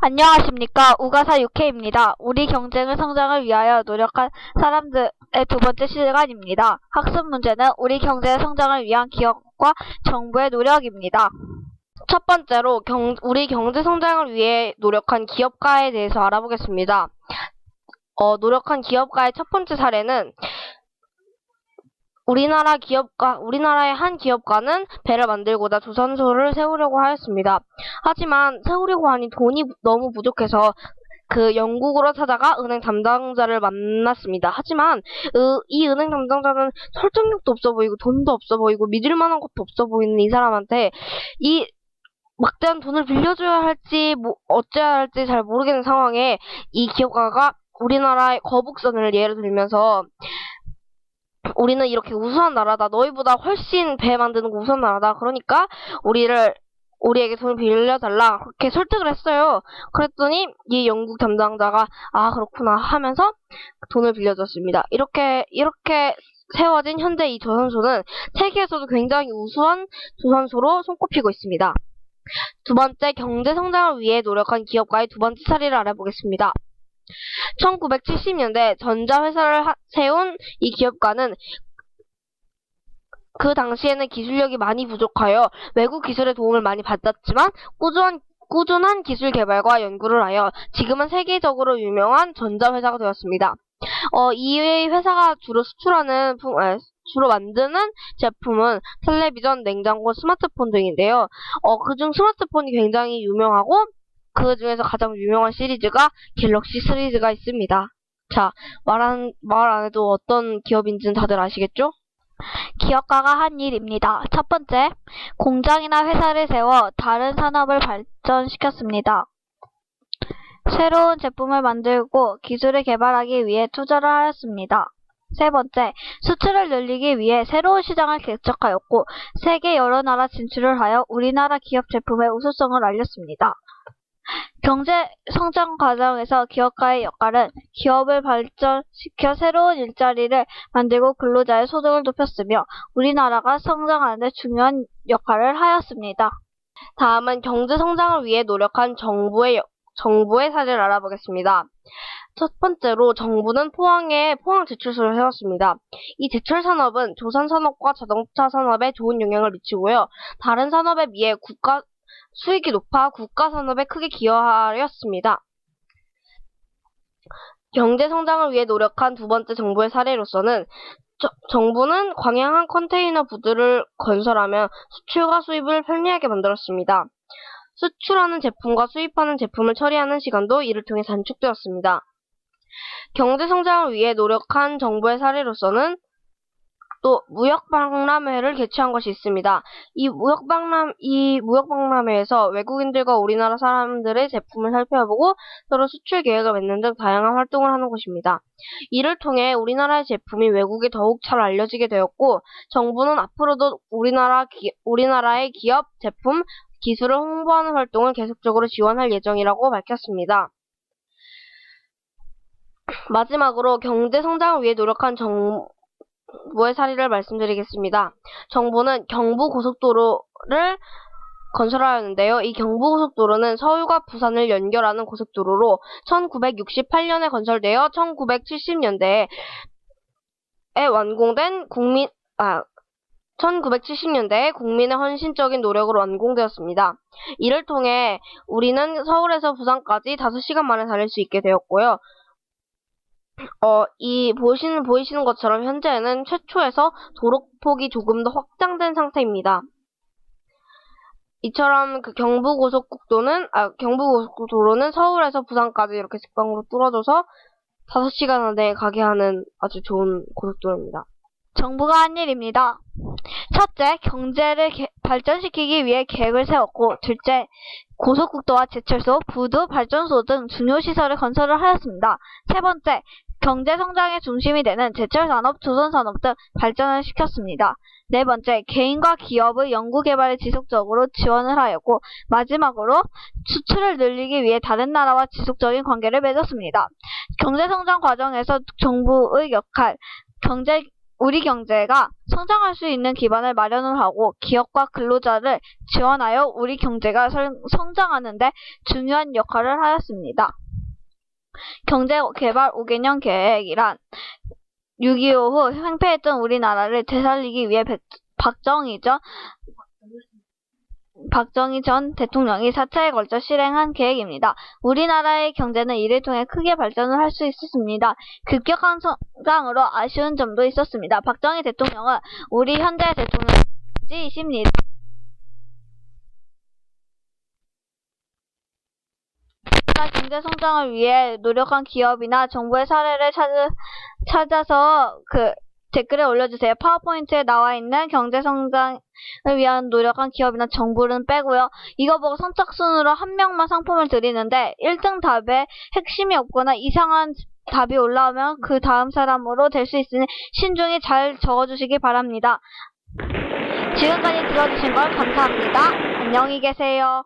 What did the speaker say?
안녕하십니까. 우가사 유케입니다. 우리 경쟁의 성장을 위하여 노력한 사람들의 두 번째 시간입니다. 학습 문제는 우리 경제의 성장을 위한 기업과 정부의 노력입니다. 첫 번째로 우리 경제 성장을 위해 노력한 기업가에 대해서 알아보겠습니다. 노력한 기업가의 첫 번째 사례는 우리나라의 한 기업가는 배를 만들고자 조선소를 세우려고 하였습니다. 하지만 세우려고 하니 돈이 너무 부족해서 영국으로 찾아가 은행 담당자를 만났습니다. 하지만 이 은행 담당자는 설득력도 없어 보이고 돈도 없어 보이고 믿을 만한 것도 없어 보이는 이 사람한테 이 막대한 돈을 빌려줘야 할지 어째야 할지 잘 모르겠는 상황에 이 기업가가 우리나라의 거북선을 예를 들면서 우리는 이렇게 우수한 나라다. 너희보다 훨씬 배 만드는 거 우수한 나라다. 그러니까 우리에게 돈을 빌려달라. 그렇게 설득을 했어요. 그랬더니 이 영국 담당자가 그렇구나 하면서 돈을 빌려줬습니다. 이렇게 세워진 현재 이 조선소는 세계에서도 굉장히 우수한 조선소로 손꼽히고 있습니다. 두 번째, 경제 성장을 위해 노력한 기업가의 두 번째 사례를 알아보겠습니다. 1970년대 전자회사를 세운 이 기업가는 그 당시에는 기술력이 많이 부족하여 외국 기술의 도움을 많이 받았지만 꾸준한 기술 개발과 연구를 하여 지금은 세계적으로 유명한 전자회사가 되었습니다. 이 회사가 주로 만드는 제품은 텔레비전, 냉장고, 스마트폰 등인데요. 그중 스마트폰이 굉장히 유명하고 그 중에서 가장 유명한 시리즈가 갤럭시 시리즈가 있습니다. 자, 말 안 해도 어떤 기업인지는 다들 아시겠죠? 기업가가 한 일입니다. 첫 번째, 공장이나 회사를 세워 다른 산업을 발전시켰습니다. 새로운 제품을 만들고 기술을 개발하기 위해 투자를 하였습니다. 세 번째, 수출을 늘리기 위해 새로운 시장을 개척하였고 세계 여러 나라 진출을 하여 우리나라 기업 제품의 우수성을 알렸습니다. 경제 성장 과정에서 기업가의 역할은 기업을 발전시켜 새로운 일자리를 만들고 근로자의 소득을 높였으며 우리나라가 성장하는 데 중요한 역할을 하였습니다. 다음은 경제 성장을 위해 노력한 정부의 사례를 알아보겠습니다. 첫 번째로 정부는 포항에 포항 제철소를 세웠습니다. 이 제철 산업은 조선 산업과 자동차 산업에 좋은 영향을 미치고요. 다른 산업에 비해 수익이 높아 국가 산업에 크게 기여하였습니다. 경제 성장을 위해 노력한 두 번째 정부의 사례로서는 정부는 광양항 컨테이너 부두를 건설하며 수출과 수입을 편리하게 만들었습니다. 수출하는 제품과 수입하는 제품을 처리하는 시간도 이를 통해 단축되었습니다. 경제 성장을 위해 노력한 정부의 사례로서는 또 무역박람회를 개최한 것이 있습니다. 이 무역박람회에서 외국인들과 우리나라 사람들의 제품을 살펴보고 서로 수출 계획을 맺는 등 다양한 활동을 하는 곳입니다. 이를 통해 우리나라의 제품이 외국에 더욱 잘 알려지게 되었고 정부는 앞으로도 우리나라의 기업, 제품, 기술을 홍보하는 활동을 계속적으로 지원할 예정이라고 밝혔습니다. 마지막으로 경제 성장을 위해 노력한 정부의 사례를 말씀드리겠습니다. 정부는 경부고속도로를 건설하였는데요. 이 경부고속도로는 서울과 부산을 연결하는 고속도로로 1968년에 건설되어 1970년대에 국민의 헌신적인 노력으로 완공되었습니다. 이를 통해 우리는 서울에서 부산까지 5시간 만에 다닐 수 있게 되었고요. 보이시는 것처럼 현재는 최초에서 도로폭이 조금 더 확장된 상태입니다. 이처럼 경부고속도로는 서울에서 부산까지 이렇게 직방으로 뚫어져서 5시간 안에 가게 하는 아주 좋은 고속도로입니다. 정부가 한 일입니다. 첫째, 경제를 발전시키기 위해 계획을 세웠고, 둘째, 고속국도와 제철소, 부두, 발전소 등 중요 시설을 건설을 하였습니다. 세 번째, 경제 성장의 중심이 되는 제철산업, 조선산업 등 발전을 시켰습니다. 네 번째, 개인과 기업의 연구개발에 지속적으로 지원을 하였고, 마지막으로 수출을 늘리기 위해 다른 나라와 지속적인 관계를 맺었습니다. 경제 성장 과정에서 정부의 역할, 우리 경제가 성장할 수 있는 기반을 마련을 하고 기업과 근로자를 지원하여 우리 경제가 성장하는 데 중요한 역할을 하였습니다. 경제개발 5개년 계획이란 6.25 후 팽패했던 우리나라를 되살리기 위해 박정희 전 대통령이 4차에 걸쳐 실행한 계획입니다. 우리나라의 경제는 이를 통해 크게 발전을 할 수 있었습니다. 급격한 성장으로 아쉬운 점도 있었습니다. 박정희 대통령은 우리 현재 대통령이십니다. 경제 성장을 위해 노력한 기업이나 정부의 사례를 찾아서 댓글에 올려주세요. 파워포인트에 나와 있는 경제 성장을 위한 노력한 기업이나 정부는 빼고요. 이거 보고 선착순으로 한 명만 상품을 드리는데 1등 답에 핵심이 없거나 이상한 답이 올라오면 그 다음 사람으로 될 수 있으니 신중히 잘 적어주시기 바랍니다. 지금까지 들어주신 걸 감사합니다. 안녕히 계세요.